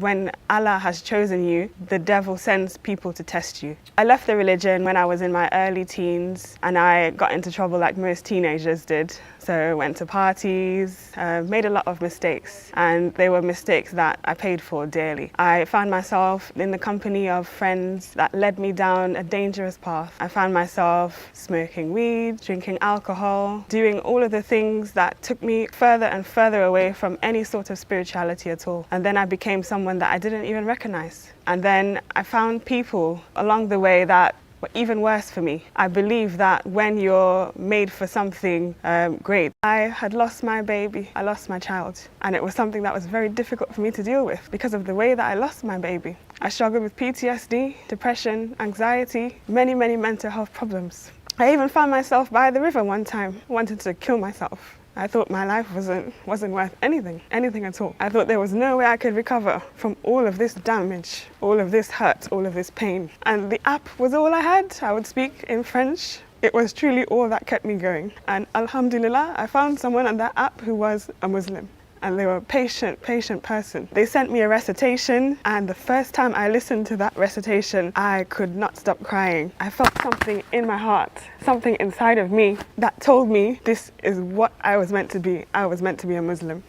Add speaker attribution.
Speaker 1: When Allah has chosen you, the devil sends people to test you. I left the religion when I was in my early teens and I got into trouble like most teenagers did. So went to parties, made a lot of mistakes, and they were mistakes that I paid for dearly. I found myself in the company of friends that led me down a dangerous path. I found myself smoking weed, drinking alcohol, doing all of the things that took me further and further away from any sort of spirituality at all. And then I became someone that I didn't even recognize. And then I found people along the way that were even worse for me. I believe that when you're made for something great. I had lost my baby, I lost my child, and it was something that was very difficult for me to deal with because of the way that I lost my baby. I struggled with PTSD, depression, anxiety, many mental health problems. I even found myself by the river one time, wanted to kill myself. I thought my life wasn't worth anything at all. I thought there was no way I could recover from all of this damage, all of this hurt, all of this pain. And the app was all I had. I would speak in French. It was truly all that kept me going. And alhamdulillah, I found someone on that app who was a Muslim. And they were a patient person. They sent me a recitation, and the first time I listened to that recitation, I could not stop crying. I felt something in my heart, something inside of me that told me this is what I was meant to be. I was meant to be a Muslim.